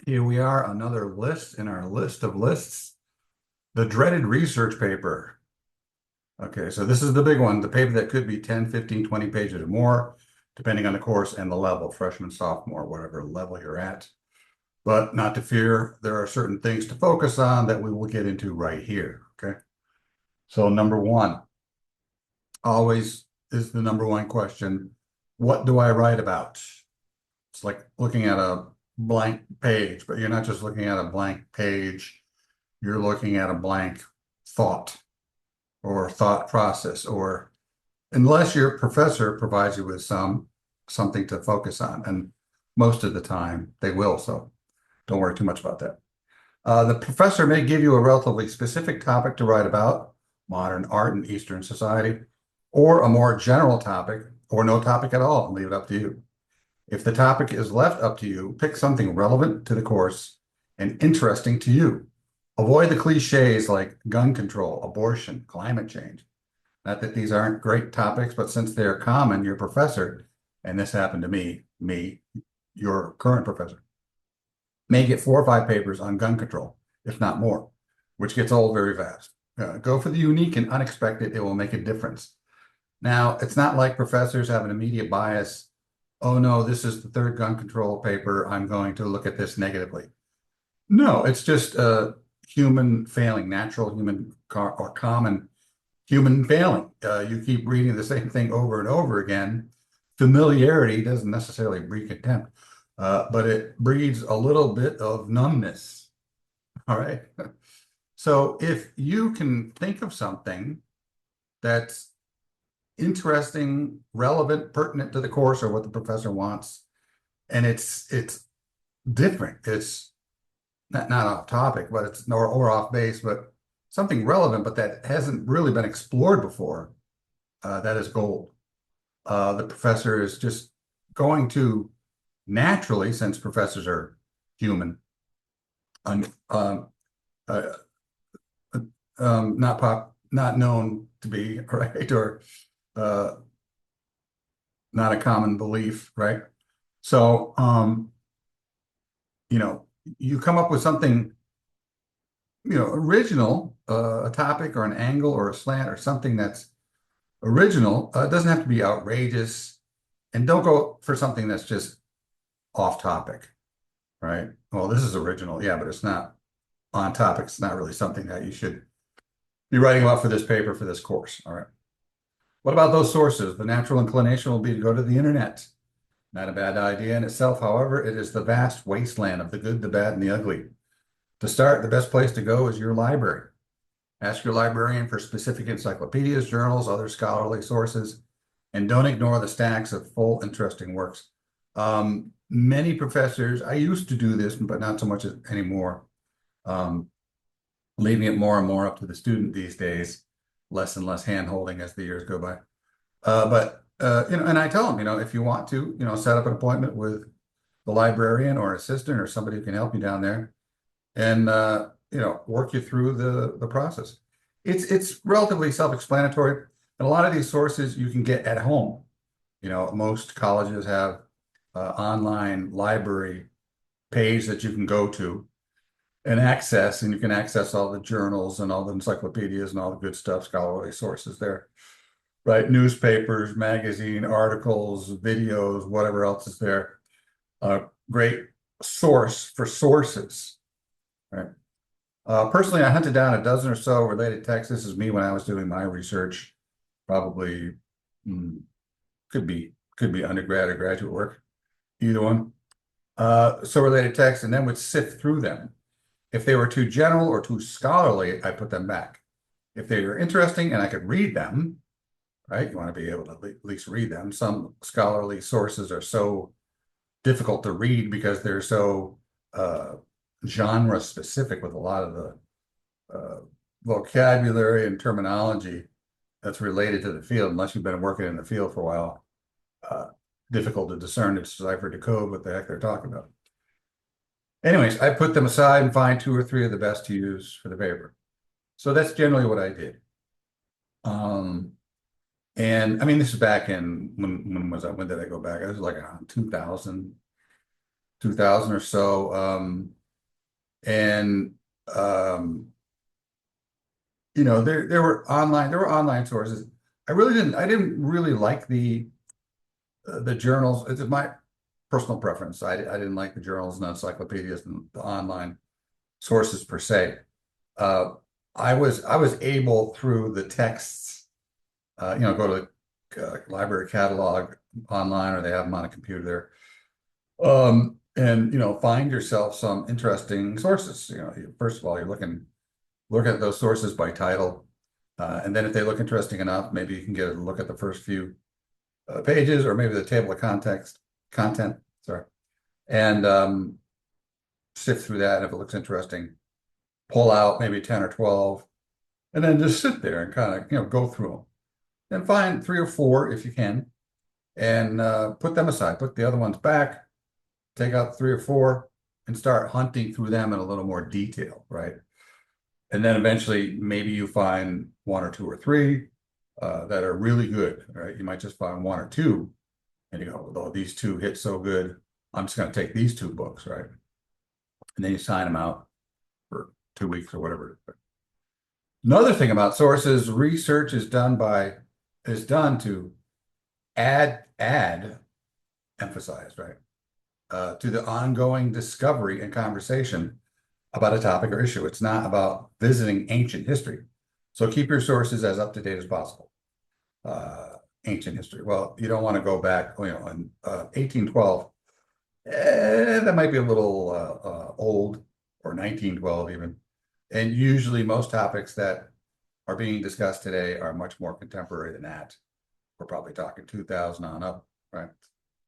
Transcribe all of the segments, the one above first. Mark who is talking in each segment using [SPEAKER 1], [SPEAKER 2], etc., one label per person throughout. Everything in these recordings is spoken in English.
[SPEAKER 1] Here we are, another list in our list of lists. The dreaded research paper. Okay, so this is the big one, the paper that could be 10, 15, 20 pages or more, depending on the course and the level, freshman, sophomore, whatever level you're at. But not to fear, there are certain things to focus on that we will get into right here. Okay. So number one, always is the number one question. What do I write about? It's like looking at a blank page, but you're not just looking at a blank page. You're looking at a blank thought or thought process, or unless your professor provides you with something to focus on, and most of the time they will, so don't worry too much about that. The professor may give you a relatively specific topic to write about, modern art and Eastern society, or a more general topic, or no topic at all, and leave it up to you. If the topic is left up to you, pick something relevant to the course and interesting to you. Avoid the cliches like gun control, abortion, climate change. Not that these aren't great topics, but since they're common, your professor, and this happened to me, your current professor, may get 4 or 5 papers on gun control, if not more, which gets old very fast. Go for the unique and unexpected. It will make a difference. Now, it's not like professors have an immediate bias. Oh no, this is the third gun control paper. I'm going to look at this negatively. No, it's just human failing, natural human or common human failing. You keep reading the same thing over and over again. Familiarity doesn't necessarily breed contempt, but it breeds a little bit of numbness. All right. So if you can think of something that's interesting, relevant, pertinent to the course or what the professor wants, and it's different. It's not off topic, but it's or off base, but something relevant, but that hasn't really been explored before. That is gold. The professor is just going to naturally, since professors are human, un, uh, not known to be right, or uh, not a common belief, right? So, you come up with something, original, a topic or an angle or a slant or something that's original. It doesn't have to be outrageous, and don't go for something that's just off topic, right? Well, this is original, yeah, but it's not on topic. It's not really something that you should be writing about for this paper, for this course. All right. What about those sources? The natural inclination will be to go to the internet. Not a bad idea in itself. However, it is the vast wasteland of the good, the bad, and the ugly. To start, the best place to go is your library. Ask your librarian for specific encyclopedias, journals, other scholarly sources, and don't ignore the stacks of full, interesting works. Many professors, I used to do this, but not so much anymore, leaving it more and more up to the student these days, less and less hand-holding as the years go by. And I tell them, if you want to, set up an appointment with the librarian or assistant or somebody who can help you down there and, work you through the process. It's relatively self-explanatory. And a lot of these sources you can get at home. Most colleges have online library page that you can go to and access, and you can access all the journals and all the encyclopedias and all the good stuff, scholarly sources there, right? Newspapers, magazine, articles, videos, whatever else is there. Great source for sources, right? Personally, I hunted down a dozen or so related texts. This is me when I was doing my research, probably could be undergrad or graduate work, either one. So related texts, and then would sift through them. If they were too general or too scholarly, I put them back. If they were interesting and I could read them, right? You want to be able to at least read them. Some scholarly sources are so difficult to read because they're so genre specific with a lot of the vocabulary and terminology that's related to the field, unless you've been working in the field for a while. Difficult to discern, to decipher, decode what the heck they're talking about. Anyways, I put them aside and find 2 or 3 of the best to use for the paper. So that's generally what I did. And I mean, this is back in when did I go back? I was like around 2000. 2000 or so. And you know, there were online sources. I didn't really like the journals. It's my personal preference. I didn't like the journals and encyclopedias and the online sources per se. Uh, I was able through the texts, you know, go to the library catalog online, or they have them on a computer there. And you know, find yourself some interesting sources. You know, first of all, look at those sources by title, and then if they look interesting enough, maybe you can get a look at the first few pages, or maybe the table of content. Sorry, and sift through that. If it looks interesting, pull out maybe 10 or 12, and then just sit there and kind of, you know, go through them. And find 3 or 4 if you can, and put them aside. Put the other ones back. Take out 3 or 4 and start hunting through them in a little more detail, right? And then eventually, maybe you find 1 or 2 or 3 that are really good, right? You might just find 1 or 2, and you go, "Oh, these 2 hit so good, I'm just going to take these 2 books," right? And then you sign them out for 2 weeks or whatever. Another thing about sources, research is done to add emphasize, right, to the ongoing discovery and conversation about a topic or issue. It's not about visiting ancient history. So keep your sources as up to date as possible. Ancient history. Well, you don't want to go back, you know, in 1812. That might be a little old, or 1912 even. And usually most topics that are being discussed today are much more contemporary than that. We're probably talking 2000 on up, right?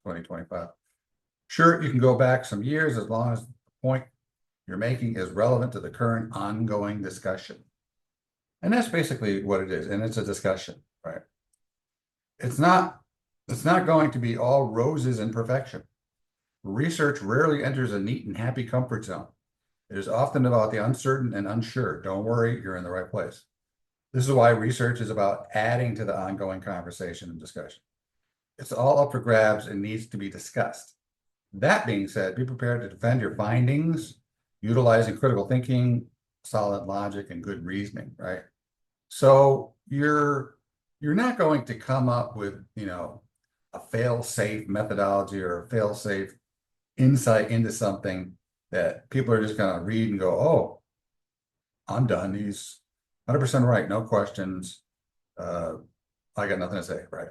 [SPEAKER 1] 2025. Sure, you can go back some years as long as the point you're making is relevant to the current ongoing discussion. And that's basically what it is. And it's a discussion, right? It's not going to be all roses and perfection. Research rarely enters a neat and happy comfort zone. It is often about the uncertain and unsure. Don't worry, you're in the right place. This is why research is about adding to the ongoing conversation and discussion. It's all up for grabs and needs to be discussed. That being said, be prepared to defend your findings, utilizing critical thinking, solid logic, and good reasoning, right? So you're not going to come up with, you know, a fail-safe methodology or a fail-safe insight into something that people are just going to read and go, "Oh, I'm done. He's 100% right. No questions. I got nothing to say," right?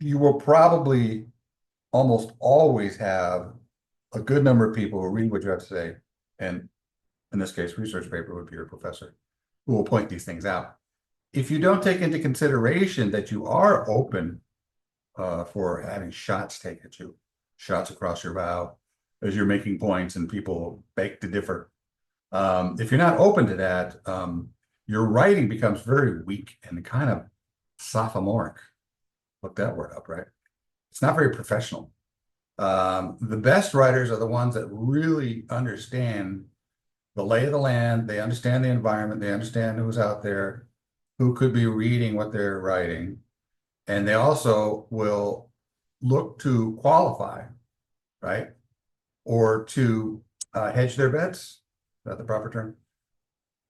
[SPEAKER 1] You will probably almost always have a good number of people who read what you have to say, and in this case, research paper would be your professor, who will point these things out. If you don't take into consideration that you are open for having shots taken at you, shots across your bow, as you're making points and people beg to differ. If you're not open to that, your writing becomes very weak and kind of sophomoric. Look that word up, right? It's not very professional. The best writers are the ones that really understand the lay of the land. They understand the environment. They understand who's out there, who could be reading what they're writing. And they also will look to qualify, right? Or to hedge their bets. Is that the proper term?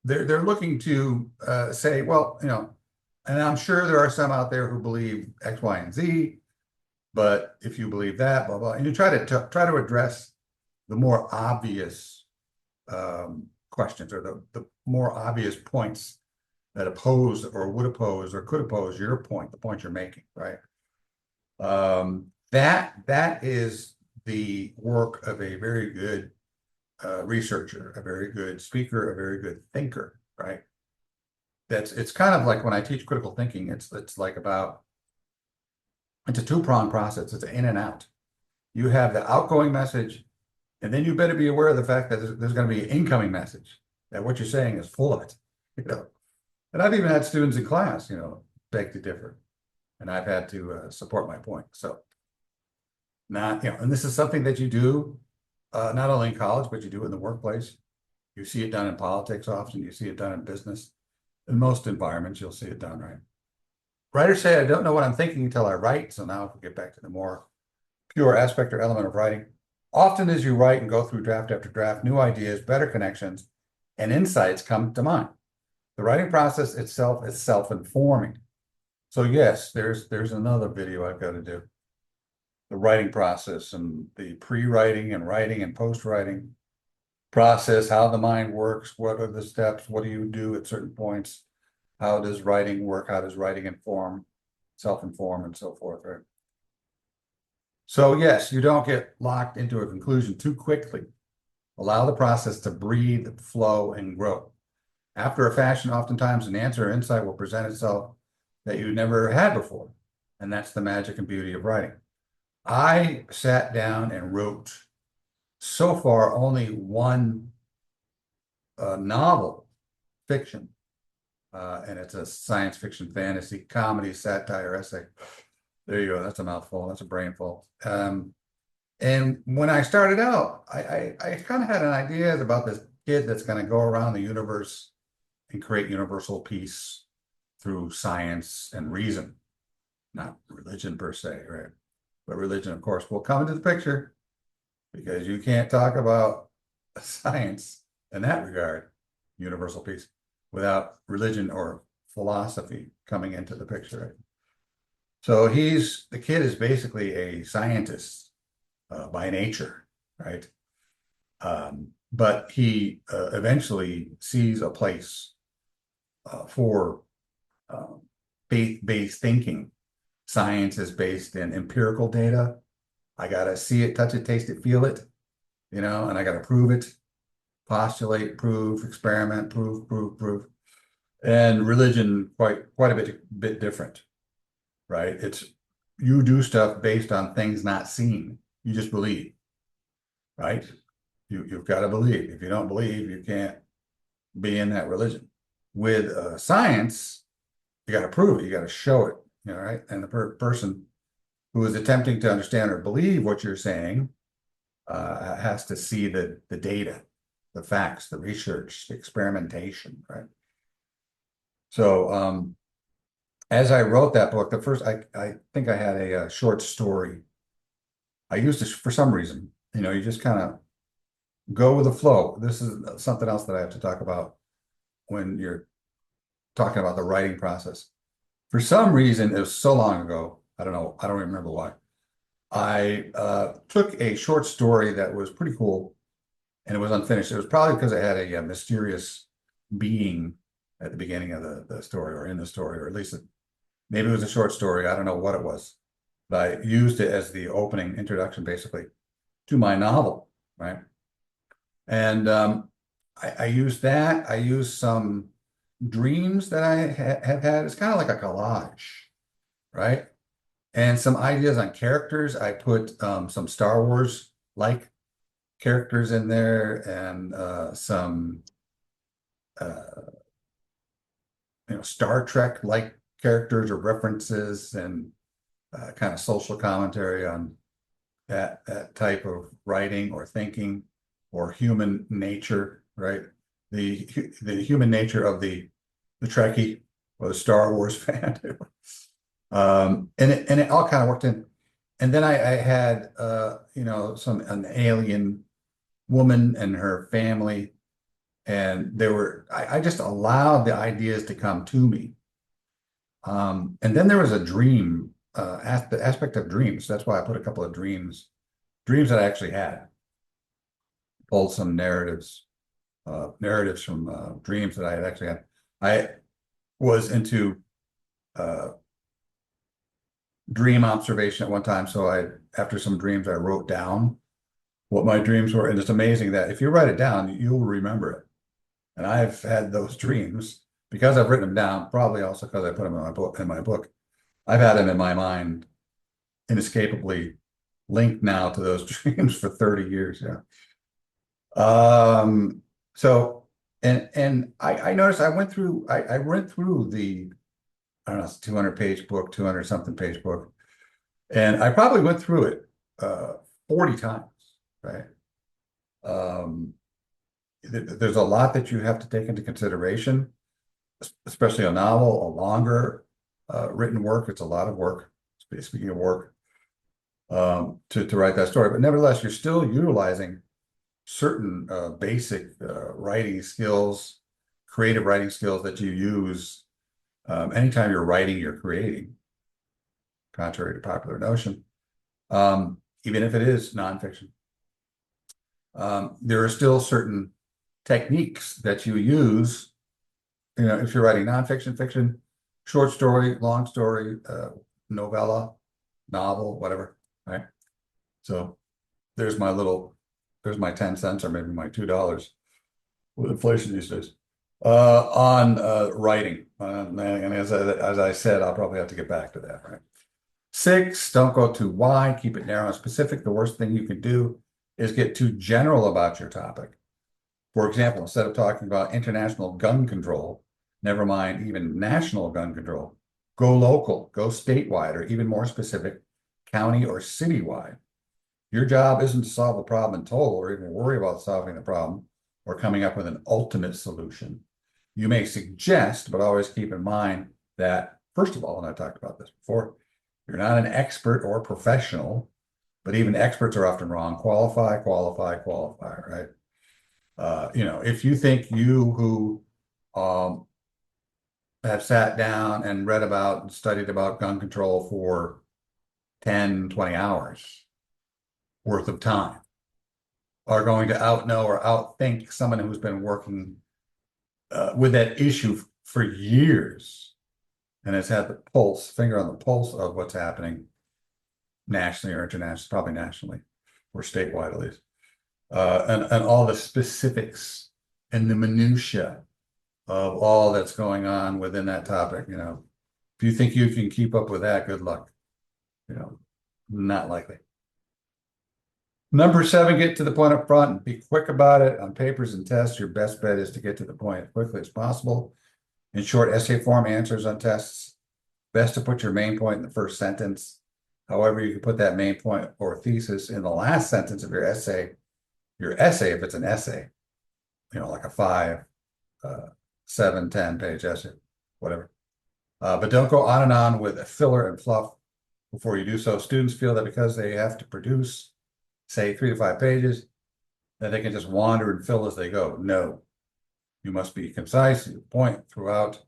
[SPEAKER 1] They're looking to say, well, you know, and I'm sure there are some out there who believe X, Y, and Z, but if you believe that, blah, blah, and you try to address the more obvious questions, or the more obvious points that oppose or would oppose or could oppose your point, the point you're making, right? That is the work of a very good researcher, a very good speaker, a very good thinker, right? It's kind of like when I teach critical thinking, it's like it's a two-pronged process. It's an in and out. You have the outgoing message, and then you better be aware of the fact that there's going to be an incoming message, that what you're saying is full of it, you know. And I've even had students in class, you know, beg to differ, and I've had to support my point. So, not, you know, and this is something that you do not only in college, but you do in the workplace. You see it done in politics often. You see it done in business. In most environments, you'll see it done, right? Writers say, "I don't know what I'm thinking until I write." So now if we get back to the more pure aspect or element of writing. Often as you write and go through draft after draft, new ideas, better connections, and insights come to mind. The writing process itself is self-informing. So yes, there's another video I've got to do. The writing process and the pre-writing and writing and post-writing process, how the mind works, what are the steps, what do you do at certain points, how does writing work, how does writing inform, self-inform, and so forth, right? So yes, you don't get locked into a conclusion too quickly. Allow the process to breathe, flow, and grow. After a fashion, oftentimes an answer or insight will present itself that you never had before. And that's the magic and beauty of writing. I sat down and wrote so far only one novel fiction. And it's a science fiction, fantasy, comedy, satire, essay. There you go. That's a mouthful. That's a brainful. And when I started out, I kind of had an idea about this kid that's going to go around the universe and create universal peace through science and reason, not religion per se, right? But religion, of course, will come into the picture because you can't talk about science in that regard, universal peace, without religion or philosophy coming into the picture, right? So the kid is basically a scientist by nature, right? But he eventually sees a place for faith-based thinking. Science is based in empirical data. I got to see it, touch it, taste it, feel it, and I got to prove it, postulate, prove, experiment, prove. And religion, quite a bit different, right? It's you do stuff based on things not seen. You just believe, right? You've got to believe. If you don't believe, you can't be in that religion. With science, you got to prove it. You got to show it, right? And the person who is attempting to understand or believe what you're saying has to see the data, the facts, the research, the experimentation, right? So as I wrote that book, the first, I think I had a short story. I used this for some reason, you just kind of go with the flow. This is something else that I have to talk about when you're talking about the writing process. For some reason, it was so long ago, I don't know, I don't remember why. I took a short story that was pretty cool and it was unfinished. It was probably because it had a mysterious being at the beginning of the story or in the story, or at least maybe it was a short story. I don't know what it was, but I used it as the opening introduction basically to my novel, right? And I used that. I used some dreams that I have had. It's kind of like a collage, right? And some ideas on characters. I put some Star Wars like characters in there and some Star Trek like characters or references and kind of social commentary on that type of writing or thinking or human nature, right? The human nature of the Trekkie or the Star Wars fan. And it all kind of worked in. And then I had an alien woman and her family, and I just allowed the ideas to come to me. And then there was a dream aspect of dreams. That's why I put a couple of dreams that I actually had. Pulled some narratives from dreams that I had actually had. I was into dream observation at one time. So after some dreams, I wrote down what my dreams were. And it's amazing that if you write it down, you'll remember it. And I've had those dreams because I've written them down, probably also because I put them in my book. I've had them in my mind inescapably linked now to those dreams for 30 years. Yeah. So and I noticed I went through the, I don't know, it's a 200-page book, 200 something page book. And I probably went through it 40 times, right? There's a lot that you have to take into consideration, especially a novel, a longer written work. It's a lot of work. Speaking of work, to write that story. But nevertheless, you're still utilizing certain basic writing skills, creative writing skills that you use anytime you're writing, you're creating, contrary to popular notion, even if it is nonfiction. There are still certain techniques that you use, if you're writing nonfiction, fiction, short story, long story, novella, novel, whatever, right? So there's my 10 cents or maybe my $2 with inflation these days on writing. And as I said, I'll probably have to get back to that, right? 6, don't go too wide, keep it narrow and specific. The worst thing you can do is get too general about your topic. For example, instead of talking about international gun control, never mind even national gun control, go local, go statewide, or even more specific, county or citywide. Your job isn't to solve the problem in total or even worry about solving the problem or coming up with an ultimate solution. You may suggest, but always keep in mind that, first of all, and I talked about this before, you're not an expert or professional, but even experts are often wrong. Qualify, right? If you think you who have sat down and read about and studied about gun control for 10, 20 hours worth of time are going to outknow or outthink someone who's been working with that issue for years and has had the finger on the pulse of what's happening nationally or internationally, probably nationally or statewide at least, and all the specifics and the minutia of all that's going on within that topic. If you think you can keep up with that, good luck. Not likely. Number 7, get to the point up front and be quick about it. On papers and tests, your best bet is to get to the point as quickly as possible. In short essay form answers on tests, best to put your main point in the first sentence. However, you can put that main point or thesis in the last sentence of your essay. Your essay, if it's an essay, like a 5, 7, 10-page essay, whatever. But don't go on and on with a filler and fluff before you do so. Students feel that because they have to produce, say, 3 to 5 pages, that they can just wander and fill as they go. No, you must be concise, your point throughout.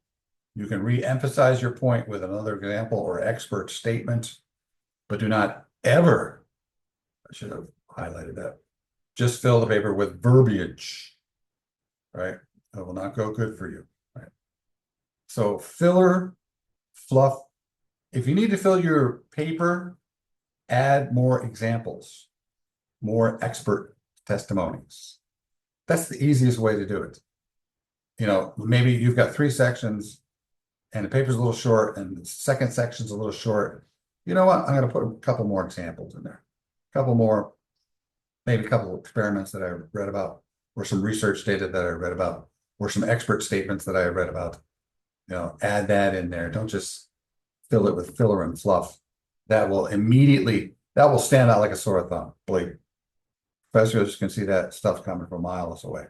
[SPEAKER 1] You can re-emphasize your point with another example or expert statement, but do not ever, I should have highlighted that, just fill the paper with verbiage, right? That will not go good for you, right? So filler, fluff. If you need to fill your paper, add more examples, more expert testimonies. That's the easiest way to do it. Maybe you've got 3 sections and the paper's a little short and the second section's a little short. You know what? I'm going to put a couple more examples in there. Maybe a couple of experiments that I read about, or some research data that I read about, or some expert statements that I read about. Add that in there. Don't just fill it with filler and fluff. That will stand out like a sore thumb. Believe professors can see that stuff coming from miles away.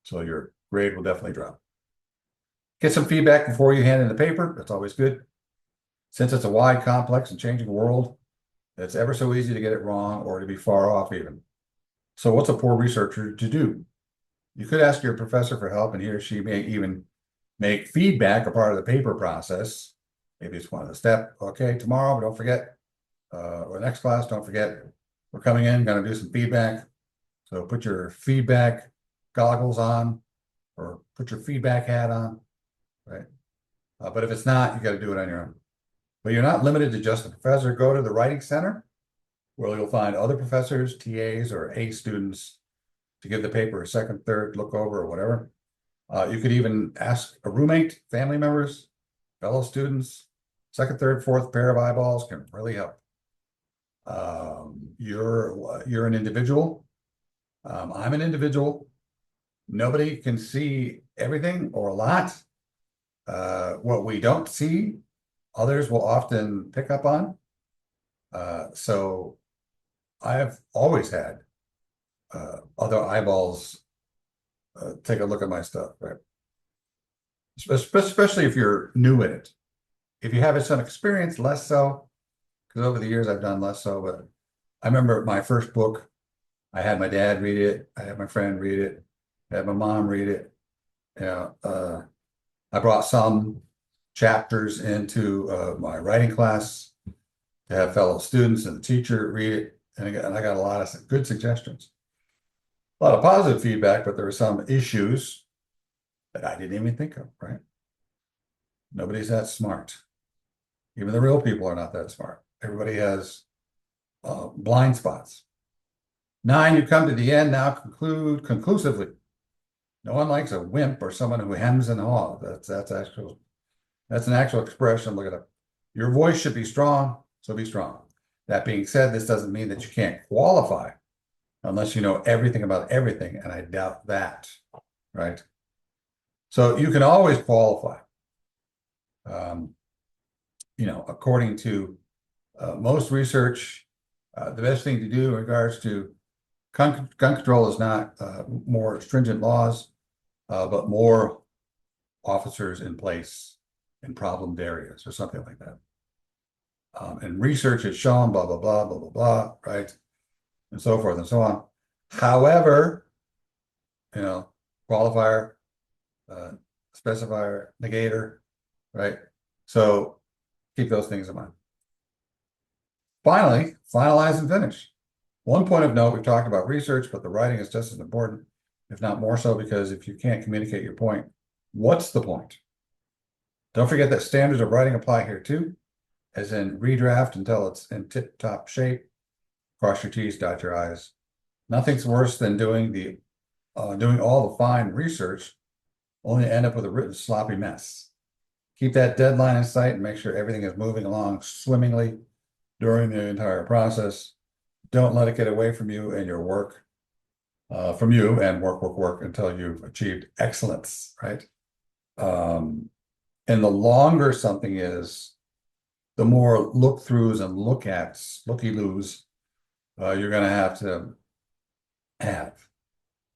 [SPEAKER 1] So your grade will definitely drop. Get some feedback before you hand in the paper. That's always good. Since it's a wide, complex, and changing world, it's ever so easy to get it wrong or to be far off even. So what's a poor researcher to do? You could ask your professor for help, and he or she may even make feedback a part of the paper process. Maybe it's one of the steps. Okay, tomorrow, but don't forget, or next class, don't forget, we're coming in, going to do some feedback. So put your feedback goggles on, or put your feedback hat on, right? But if it's not, you got to do it on your own. But you're not limited to just the professor. Go to the writing center, where you'll find other professors, TAs, or A students to give the paper a second, third look over or whatever. You could even ask a roommate, family members, fellow students. Second, third, fourth pair of eyeballs can really help. You're an individual. I'm an individual. Nobody can see everything or a lot. What we don't see, others will often pick up on. So I've always had other eyeballs take a look at my stuff, right? Especially if you're new in it. If you have some experience, less so. because over the years I've done less so, but I remember my first book, I had my dad read it, I had my friend read it, I had my mom read it. I brought some chapters into my writing class to have fellow students and the teacher read it, and I got a lot of good suggestions. A lot of positive feedback, but there were some issues that I didn't even think of, right? Nobody's that smart. Even the real people are not that smart. Everybody has blind spots. 9, you come to the end, now conclude conclusively. No one likes a wimp or someone who hems and haws. That's an actual expression. Look it up. Your voice should be strong, so be strong. That being said, this doesn't mean that you can't qualify unless you know everything about everything, and I doubt that, right? So you can always qualify. According to most research, the best thing to do in regards to gun control is not more stringent laws, but more officers in place in problemed areas or something like that. And research has shown blah, blah, blah, blah, blah, blah, right? And so forth and so on. However, qualifier, specifier, negator, right? So keep those things in mind. Finally, finalize and finish. One point of note, we've talked about research, but the writing is just as important, if not more so, because if you can't communicate your point, what's the point? Don't forget that standards of writing apply here too, as in redraft until it's in tip-top shape, cross your T's, dot your I's. Nothing's worse than doing all the fine research, only to end up with a written sloppy mess. Keep that deadline in sight and make sure everything is moving along swimmingly during the entire process. Don't let it get away from you and your work, and work until you've achieved excellence, right? And the longer something is, the more look-throughs and looky-loos you're going to have.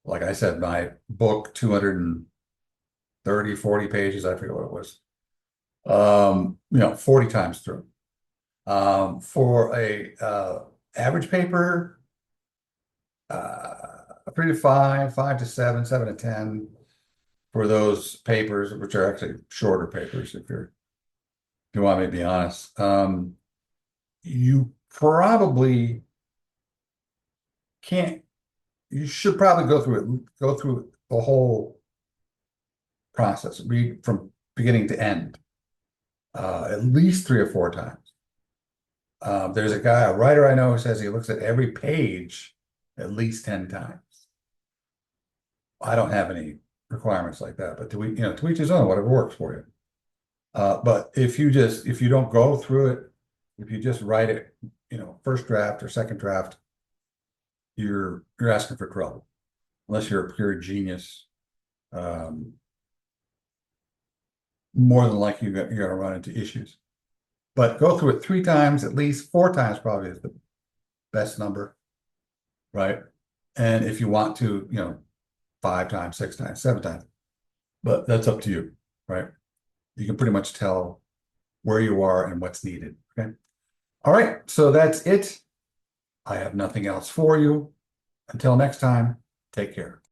[SPEAKER 1] Like I said, my book, 230, 40 pages, I forget what it was. 40 times through. For a average paper, 3 to 5, 5 to 7, 7 to 10 for those papers, which are actually shorter papers, if you want me to be honest. You should probably go through the whole process, read from beginning to end, at least 3 or 4 times. There's a writer I know who says he looks at every page at least 10 times. I don't have any requirements like that, but to each his own, whatever works for you. But if you don't go through it, if you just write it, first draft or second draft, you're asking for trouble, unless you're a pure genius. More than likely you're going to run into issues. But go through it 3 times, at least 4 times probably is the best number, right? And if you want to, 5 times, 6 times, 7 times, but that's up to you, right? You can pretty much tell where you are and what's needed, okay? All right, so that's it. I have nothing else for you. Until next time, take care.